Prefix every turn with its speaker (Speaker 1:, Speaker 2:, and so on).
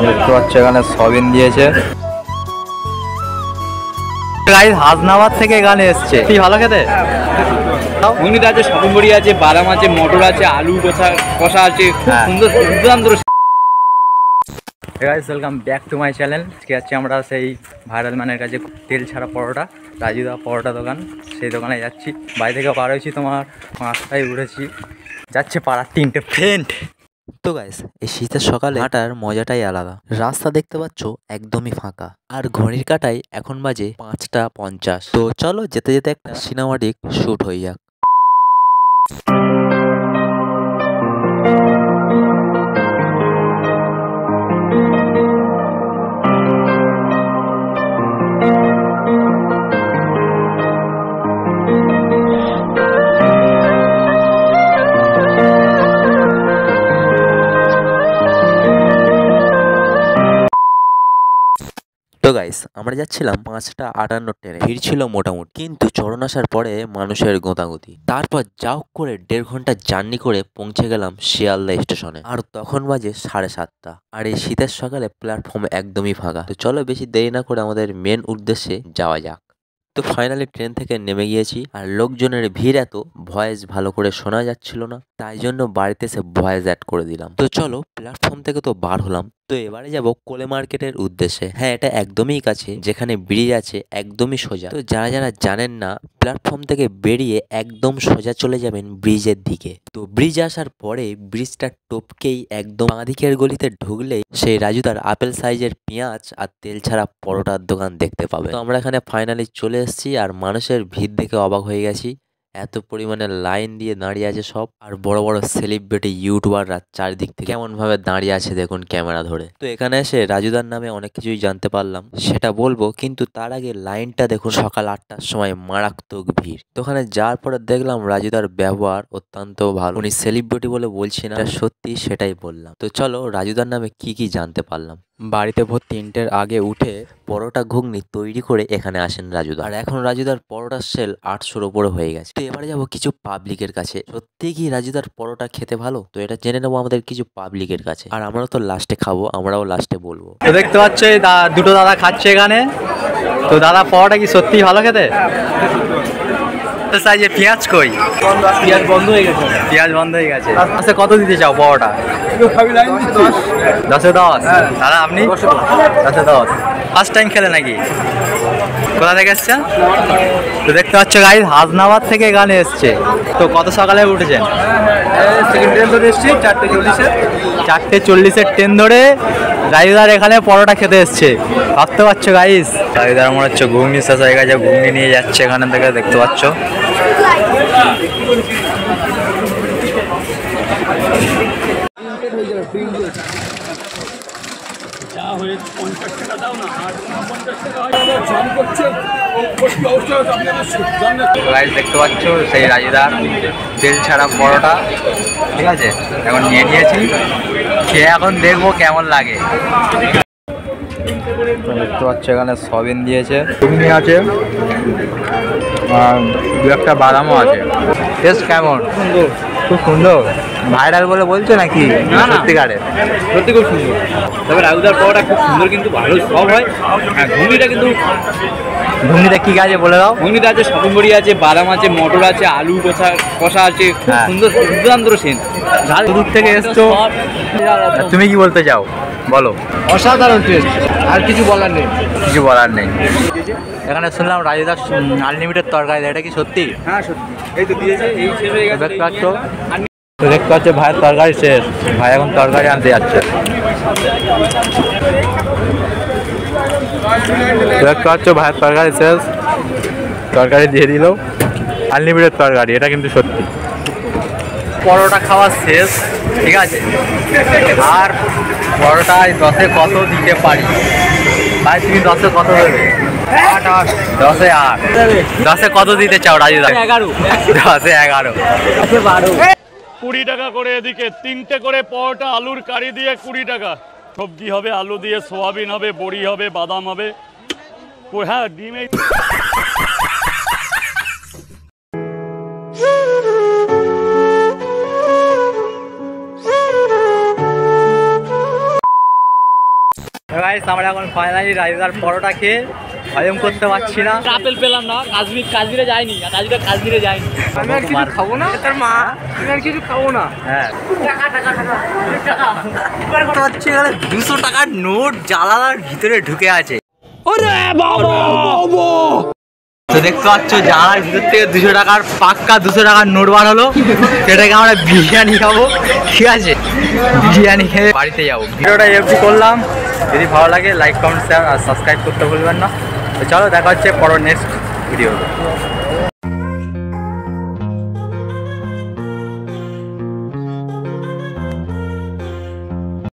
Speaker 1: দেখতে পাচ্ছ এখানে সবিন দিয়েছে। হাসনাবাদ থেকে এখানে এসছে, কি ভালো খেতে।
Speaker 2: ঘুগনিতে আছে, সবিন বড়ি আছে, বাদাম আছে, মটর আছে, আলু কষা আছে, খুব সুন্দর দুর্দান্ত।
Speaker 1: Guys welcome back to my channel. আজকে যাচ্ছি আমরা সেই ভাইরাল ম্যানের কাছে, তেল ছাড়া পরোটা, রাজুদা পরোটা দোকান, সেই দোকানে যাচ্ছি। বাড়ি থেকে পার হয়েছি তোমার 5টায় উঠেছি, যাচ্ছে পাড়ার 3টে ফ্রেন্ড।
Speaker 3: তো গাইস, এই শীতের সকালে হাঁটার মজাটাই আলাদা। রাস্তা দেখতে পাচ্ছ একদমই ফাঁকা, আর ঘড়ির কাঁটায় এখন বাজে 5টা 50। তো চলো যেতে যেতে একটা সিনেমাটিক শুট হয়ে যাক। তো গাইস, আমরা যাচ্ছিলাম 5টা 58 ট্রেনে। ভিড় ছিল মোটামুটি, কিন্তু চরণ আসার পরে মানুষের গোতাগুতি। তারপর যাও করে 1.5 ঘন্টা জার্নি করে পৌঁছে গেলাম শিয়ালদা স্টেশনে, আর তখন বাজে 7:30। আর এই শীতের সকালে প্ল্যাটফর্ম একদমই ফাঁকা। তো চলো বেশি দেরি না করে আমাদের মেন উদ্দেশ্যে যাওয়া যাক। তো ফাইনালি ট্রেন থেকে নেমে গিয়েছি, আর লোকজনের ভিড় এত, ভয়েস ভালো করে শোনা যাচ্ছিল না, তাই জন্য বাড়িতে এসে ভয়েস অ্যাড করে দিলাম। তো চলো প্ল্যাটফর্ম থেকে তো বার হলাম, তো এবারে যাব কোলে মার্কেটের উদ্দেশ্যে। হ্যাঁ, এটা একদমই কাছে, যেখানে ব্রিজ আছে একদমই সোজা। তো যারা যারা জানেন না, প্ল্যাটফর্ম থেকে বেরিয়ে একদম সোজা চলে যাবেন ব্রিজের দিকে। তো ব্রিজ আসার পরে ব্রিজটা টপকেই একদম বাঁ দিকের গলিতে ঢুকলেই সেই রাজুদার আপেল সাইজের পেঁয়াজ আর তেল ছাড়া পরোটার দোকান দেখতে পাবে। তো আমরা এখানে ফাইনালি চলে এসেছি, আর মানুষের ভিড় দেখে অবাক হয়ে গেছি। এত পরিমাণে লাইন দিয়ে দাঁড়িয়ে আছে সব, আর বড় বড় সেলিব্রিটি ইউটিউবাররা চারিদিক থেকে কেমন ভাবে দাঁড়িয়ে আছে দেখুন ক্যামেরা ধরে। তো এখানে এসে রাজুদার নামে অনেক কিছুই জানতে পারলাম, সেটা বলবো, কিন্তু তার আগে লাইনটা দেখুন। সকাল 8টার সময় মারাত্মক ভিড়। তো ওখানে যাওয়ার পরে দেখলাম রাজুদার ব্যবহার অত্যন্ত ভালো। উনি সেলিব্রিটি বলে বলছি না, সত্যি সেটাই বললাম। তো চলো রাজুদার নামে কি কি জানতে পারলাম। বাড়িতে ভোর 3টের আগে উঠে পরোটা ঘুগনি তৈরি করে এখানে আসেন রাজুদা, আর এখন রাজুদার পরোটার সেল 800-র উপরে হয়ে গেছে। তো এবারে যাবো কিছু পাবলিকের কাছে, সত্যি কি রাজুদার পরোটা খেতে ভালো? তো এটা জেনে নেবো আমাদের কিছু পাবলিকের কাছে, আর আমরাও তো লাস্টে খাবো, আমরাও লাস্টে বলবো।
Speaker 1: তো দেখতে পাচ্ছ এই দুটো দাদা খাচ্ছে এখানে। তো দাদা পরোটা কি সত্যি ভালো খেতে? সাইজে পেঁয়াজ কই?
Speaker 2: পেঁয়াজ বন্ধ হয়ে গেছে।
Speaker 1: পেঁয়াজ বন্ধ হয়ে গেছে। আচ্ছা, কত দিতে চাও পরোটা? 10-10। দাদা আপনি? 10-10। ফার্স্ট টাইম খেলে নাকি? কোথা থেকে এসছেন? তো দেখতে পাচ্ছ গাইস, হাসনাবাদ থেকে এখানে এসছে। তো কত সকালে উঠেছেন?
Speaker 2: সেকেন্ড ট্রেন ধরে এসেছি 4:40-এ।
Speaker 1: 4:40-এর ট্রেন ধরে রাজুদার এখানে পরোটা খেতে এসছে। ভাবতে পারছো গাইস, রাজুদার মনে হচ্ছে ঘুগনি শেষ হয়ে গেছে, ঘুগনি নিয়ে যাচ্ছে এখানে থেকে, দেখতে পাচ্ছ। দেখতে পাচ্ছ সেই রাজুদার তেল ছাড়া পরোটা, ঠিক আছে, এখন নিয়ে নিয়েছি, খেয়ে এখন দেখবো কেমন লাগে। দেখতে পাচ্ছ এখানে সবিন দিয়েছে, ঘুগনি আছে, আর 2-1টা বাদামও আছে। টেস্ট কেমন?
Speaker 2: সুন্দর,
Speaker 1: খুব সুন্দর। ভাইরাল বলে বলছো নাকি? সত্যিকারের?
Speaker 2: সত্যি খুব সুন্দর। তবে রাজুদার পরোটা খুব সুন্দর, কিন্তু ভালো সব হয়। হ্যাঁ, ঘুগনিটা কিন্তু,
Speaker 1: ঘুগনিটা কি আছে বলে দাও?
Speaker 2: ঘুগনিতে আছে, সবিন বড়ি আছে, বাদাম আছে, মটর আছে, আলু কষা আছে, খুব সুন্দর দুর্দান্ত সেন।
Speaker 1: দূর থেকে এসছো, তুমি কি বলতে চাও বলো?
Speaker 2: অসাধারণ টেস্ট, আর কিছু বলার নেই।
Speaker 1: কিছু বলার নেই। এখানে শুনলাম রাজুদার আনলিমিটেড তরকারি, এটা কি সত্যি?
Speaker 2: হ্যাঁ সত্যি, এই তো দিয়েছে, এই শেষ হয়ে গেছে।
Speaker 1: দেখতে পাচ্ছ, দেখতে পাচ্ছ ভাইয়ের তরকারি শেষ, ভাই এখন তরকারি আনতে যাচ্ছে। দেখতে পাচ্ছ ভাইয়ের তরকারি শেষ, তরকারি দিয়ে দিল, আনলিমিটেড তরকারি, এটা কিন্তু সত্যি। পরোটা খাওয়া শেষ, ঠিক আছে, আর পরোটায় 10-এ কত দিতে পারি? ভাই তুমি 10-এ কত দেবে? 8। 10-এ 8। 10-এ কত দিতে চাও রাজুদা?
Speaker 2: 11।
Speaker 1: 10-এ 11।
Speaker 2: 12।
Speaker 4: 20 টাকা করে, এদিকে 3টে করে পরোটা আলুর কারি দিয়ে 20 টাকা। সবজি হবে, আলু দিয়ে সোয়াবিন হবে, বড়ি হবে, বাদাম হবে, হ্যাঁ ডিমে।
Speaker 1: আমরা এখন ফাইনালি রাইজার পরোটা খেয়ে হজম করতে পারছি না।
Speaker 2: আপেল পেলাম না, কাশ্মীরে যায়নি, কাশ্মীরে যায়নি।
Speaker 1: আমি আর কিছু খাবো না, তোর মা আমি আর কিছু খাবো না। হ্যাঁ 200 টাকার নোট জানালার ভিতরে ঢুকে আছে। তো দেখতে পাচ্ছ জানালার ভিতর থেকে 200 টাকার পাক্কা 200 টাকার নোট বার হলো। সেটাকে আমরা বিরিয়ানি খাবো, ঠিক আছে? বিরিয়ানি খেয়ে বাড়িতে যাবো। ভিডিওটা এফডি করলাম, যদি ভালো লাগে লাইক কমেন্ট শেয়ার আর সাবস্ক্রাইব করতে ভুলবেন না। তো চলো দেখা হচ্ছে পরের নেক্সট ভিডিও।